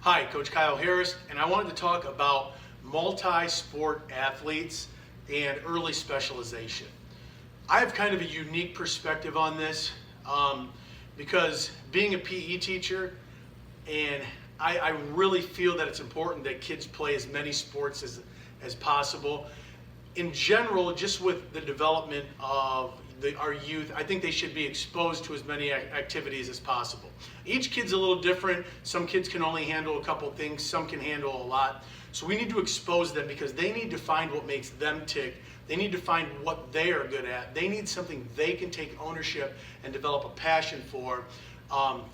Hi, Coach Kyle Harris, and I wanted to talk about multi-sport athletes and early specialization. I have kind of a unique perspective on this because being a PE teacher, and I really feel that it's important that kids play as many sports as possible. In general, just with the development of our youth, I think they should be exposed to as many activities as possible. Each kid's a little different. Some kids can only handle a couple things, some can handle a lot. So we need to expose them because they need to find what makes them tick. They need to find what they are good at. They need something they can take ownership and develop a passion for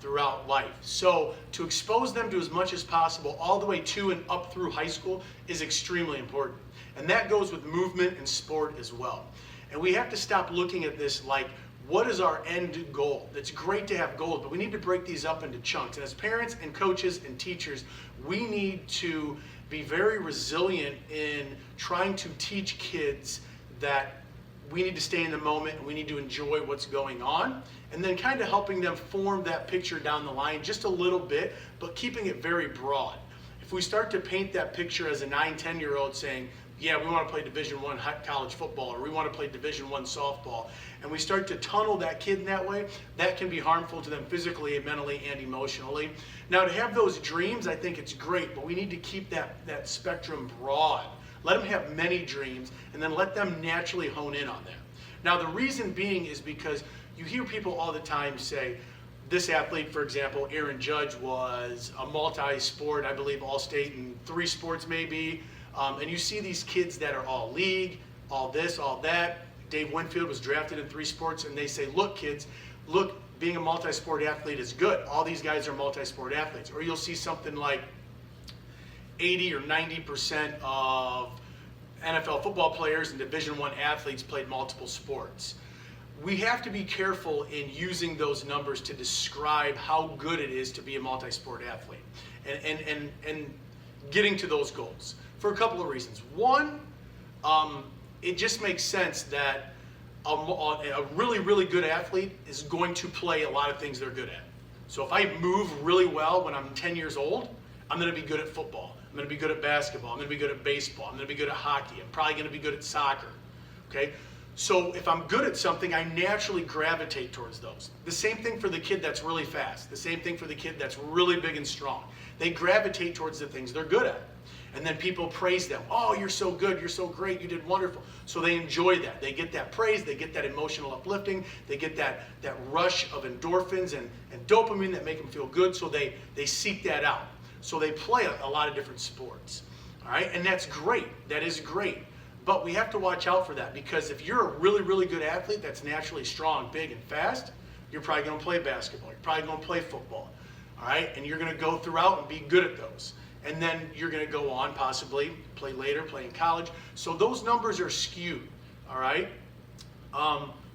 throughout life. So to expose them to as much as possible all the way to and up through high school is extremely important. And that goes with movement and sport as well. And we have to stop looking at this like, what is our end goal? It's great to have goals, but we need to break these up into chunks. And as parents and coaches and teachers, we need to be very resilient in trying to teach kids that we need to stay in the moment and we need to enjoy what's going on, and then kind of helping them form that picture down the line just a little bit, but keeping it very broad. If we start to paint that picture as a 9-10-year-old saying, yeah, we want to play Division I college football, or we want to play Division I softball, and we start to tunnel that kid in that way, that can be harmful to them physically, mentally, and emotionally. Now, to have those dreams, I think it's great, but we need to keep that spectrum broad. Let them have many dreams, and then let them naturally hone in on them. Now, the reason being is because you hear people all the time say, this athlete, for example, Aaron Judge, was a multi-sport, I believe all-state in 3 sports maybe. And you see these kids that are all league, all this, all that. Dave Winfield was drafted in 3 sports, and they say, look, kids, look, being a multi-sport athlete is good. All these guys are multi-sport athletes. Or you'll see something like 80 or 90% of NFL football players and Division I athletes played multiple sports. We have to be careful in using those numbers to describe how good it is to be a multi-sport athlete and getting to those goals. For a couple of reasons. One, it just makes sense that a really, really good athlete is going to play a lot of things they're good at. So if I move really well when I'm 10 years old, I'm going to be good at football. I'm going to be good at basketball. I'm going to be good at baseball. I'm going to be good at hockey. I'm probably going to be good at soccer. Okay? So if I'm good at something, I naturally gravitate towards those. The same thing for the kid that's really fast. The same thing for the kid that's really big and strong. They gravitate towards the things they're good at. And then people praise them. Oh, you're so good, you're so great, you did wonderful. So they enjoy that. They get that praise, they get that emotional uplifting, they get that rush of endorphins and dopamine that make them feel good, so they seek that out. So they play a lot of different sports. All right, and that's great, that is great. But we have to watch out for that, because if you're a really, really good athlete that's naturally strong, big, and fast, you're probably going to play basketball, you're probably going to play football. All right, and you're going to go throughout and be good at those. And then you're going to go on, possibly, play later, play in college. So those numbers are skewed, all right?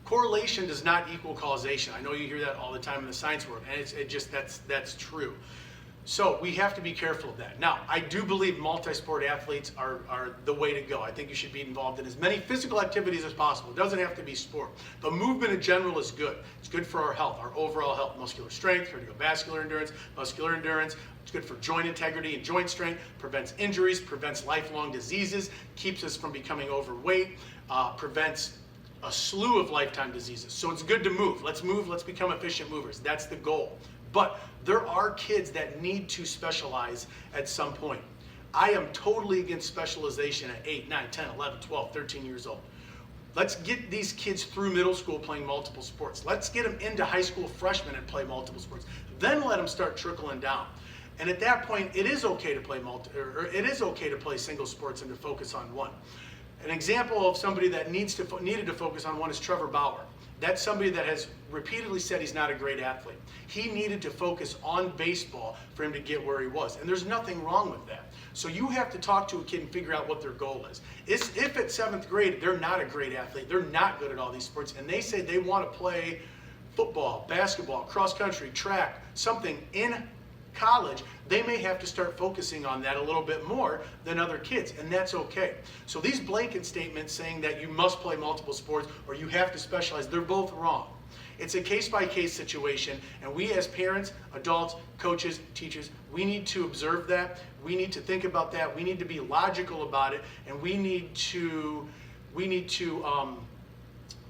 Correlation does not equal causation. I know you hear that all the time in the science world, and that's true. So we have to be careful of that. Now, I do believe multi-sport athletes are the way to go. I think you should be involved in as many physical activities as possible. It doesn't have to be sport. But movement in general is good. It's good for our health, our overall health, muscular strength, cardiovascular endurance, muscular endurance. It's good for joint integrity and joint strength, prevents injuries, prevents lifelong diseases, keeps us from becoming overweight, prevents a slew of lifetime diseases. So it's good to move. Let's move, let's become efficient movers. That's the goal. But there are kids that need to specialize at some point. I am totally against specialization at 8, 9, 10, 11, 12, 13 years old. Let's get these kids through middle school playing multiple sports. Let's get them into high school freshmen and play multiple sports. Then let them start trickling down. And at that point, it is okay to play it is okay to play single sports and to focus on one. An example of somebody that needed to focus on one is Trevor Bauer. That's somebody that has repeatedly said he's not a great athlete. He needed to focus on baseball for him to get where he was. And there's nothing wrong with that. So you have to talk to a kid and figure out what their goal is. If at 7th grade they're not a great athlete, they're not good at all these sports, and they say they want to play football, basketball, cross country, track, something in college, they may have to start focusing on that a little bit more than other kids, and that's okay. So these blanket statements saying that you must play multiple sports or you have to specialize, they're both wrong. It's a case-by-case situation, and we as parents, adults, coaches, teachers, we need to observe that. We need to think about that. We need to be logical about it, and we need to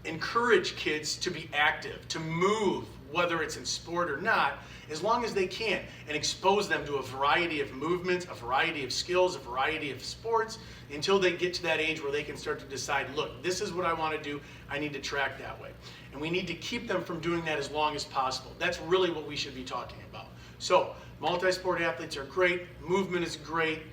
encourage kids to be active, to move, whether it's in sport or not, as long as they can, and expose them to a variety of movements, a variety of skills, a variety of sports, until they get to that age where they can start to decide, look, this is what I want to do, I need to track that way. And we need to keep them from doing that as long as possible. That's really what we should be talking about. So, multi-sport athletes are great, movement is great,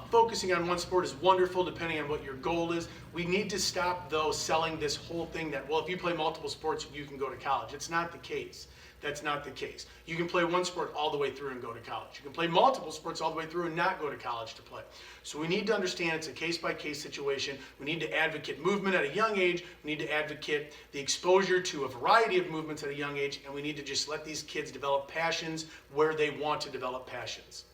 focusing on one sport is wonderful depending on what your goal is. We need to stop, though, selling this whole thing that, well, if you play multiple sports, you can go to college. It's not the case. That's not the case. You can play one sport all the way through and go to college. You can play multiple sports all the way through and not go to college to play. So we need to understand it's a case-by-case situation. We need to advocate movement at a young age. We need to advocate the exposure to a variety of movements at a young age. And we need to just let these kids develop passions where they want to develop passions.